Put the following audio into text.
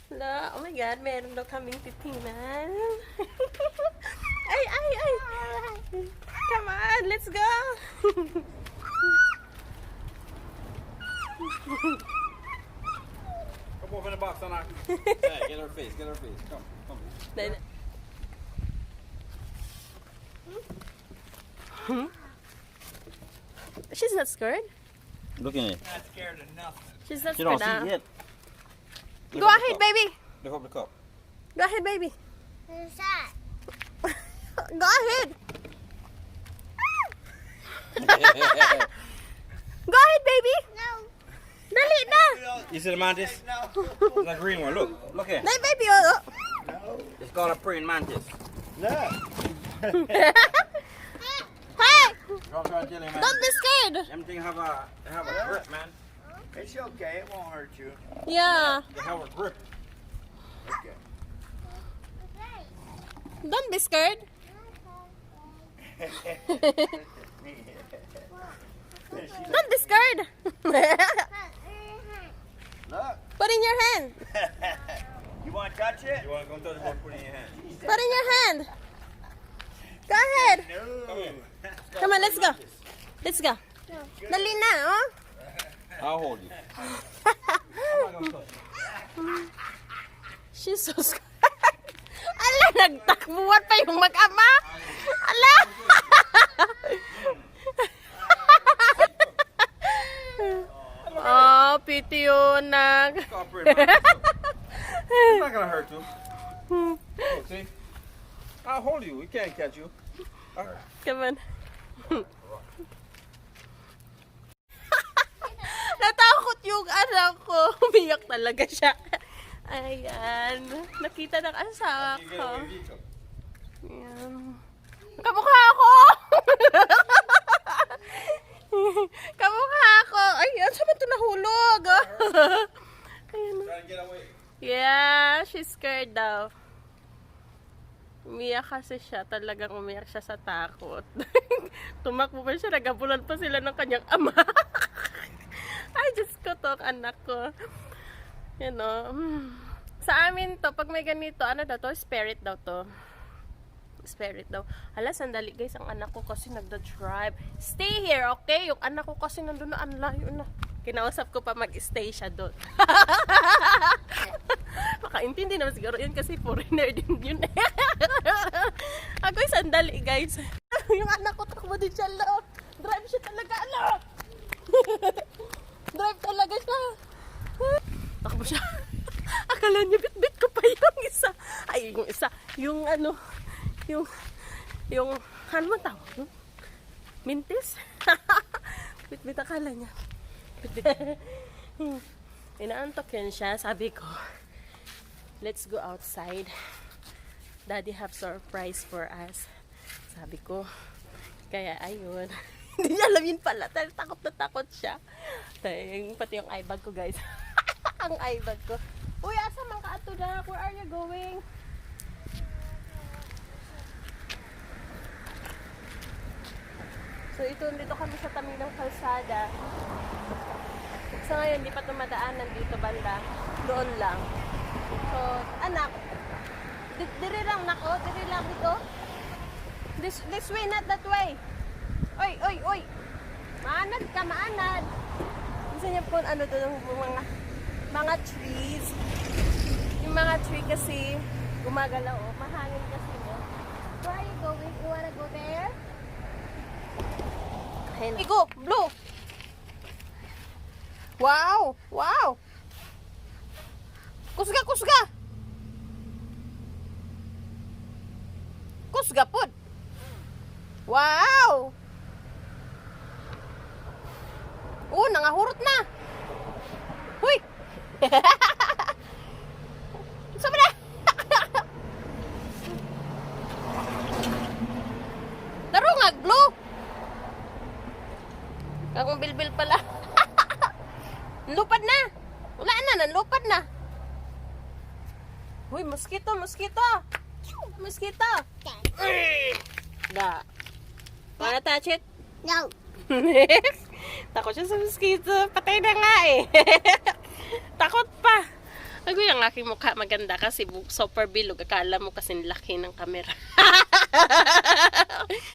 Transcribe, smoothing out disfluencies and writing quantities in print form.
Hala, oh my God, meron daw kaming titingnan. Ay! Come on, let's go! Come open the box, Anak. Hey, get her face, Come. She's not scared. Look at it. Not scared of nothing. She's not She scared. don't see it. Go ahead, baby. Lift up the cup. Go ahead, baby. Who's that? Go ahead. Go ahead, baby. No. Dali na. You see the mantis? No. It's a green one. Look here. Dali, baby. Oh. No. It's called a praying mantis. Look. Hey, I'm trying to tell you, man. don't be scared. Them things have a grip, man. It's okay. It won't hurt you. Yeah, They have a grip. Okay. don't be scared. Don't be scared. Look. Put in your hand. You want to touch it? You want to go touch it? Put it in your hand. Put in your hand. Go ahead. No. Come on, let's go. Let's go. Dali na, oh. I'll hold you. She's so scared. Ala, nagtakbuhan pa yung mag-ama. Ala. Oh, pity yun. It's called a praying mantis. It's not gonna hurt you. Look, see? I'll hold you. We can't catch you. Come on. Natakot yung anak ko. Umiyak talaga siya. Ayan. Nakita ng asawa ko. Ayan. Kamukha ako! Kamukha ako! Ayan, saan ba ito nahulog? Ayan. Try to get away. Yeah, she's scared daw. Umiyak kasi siya. Talagang umiyak siya sa takot. Tumakbo pa siya. Nagabulan pa sila ng kanyang ama. Ay, Diyos ko to, anak ko. You know. Sa amin to, pag may ganito, ano daw to? Spirit daw to. Spirit daw. Hala, sandali guys, ang anak ko kasi nagda-drive. Stay here, okay? Yung anak ko kasi nandun na, ang layo na. Kinausap ko pa mag-stay siya doon. Makaintindi naman siguro yun kasi foreigner din yun. Ako'y sandali guys. Yung anak ko takbo din siya, lo. Drive siya talaga, lo. Drive talaga siya. Takbo siya. Akala niya bit-bit ko pa yung isa. Ay, yung isa. Yung ano, yung ano man tawag? Mintis? Bit-bit akala niya. Inaantok yun siya. Sabi ko, let's go outside. Daddy have surprise for us. Sabi ko, kaya ayun. Hindi niya alam yun pala. Takot na takot siya. Pati yung eye bag ko guys. Ang eye bag ko. Uy, asa man ka ato na? Where are you going? So dito kami sa tabi ng kalsada. Sa ngayon, di pa tumadaanan dito banda. Doon lang. So, anak. Diri lang, nako. Diri lang dito. This way, not that way. Oy. Maanad ka, maanad. Gusto niya po, ano doon, mga trees. Yung mga tree kasi, gumagalaw. Oh. Mahangin kasi. Oh. Where are you going? You wanna go there? Go, blue. Wow! Kusga! Kusga pod. Wow! Oh, nangahurot na. Huy! Sabi na! Darungag, blue! Kagong bilbil pala. Lupad na. Wala na, nanlupad na. Uy, mosquito. Mosquito. Da. Wanna touch it? No. Takot siya sa mosquito. Patay na nga eh. Takot pa. Agoy ang aking mukha maganda kasi super bilog. Akala mo kasing laki ng camera.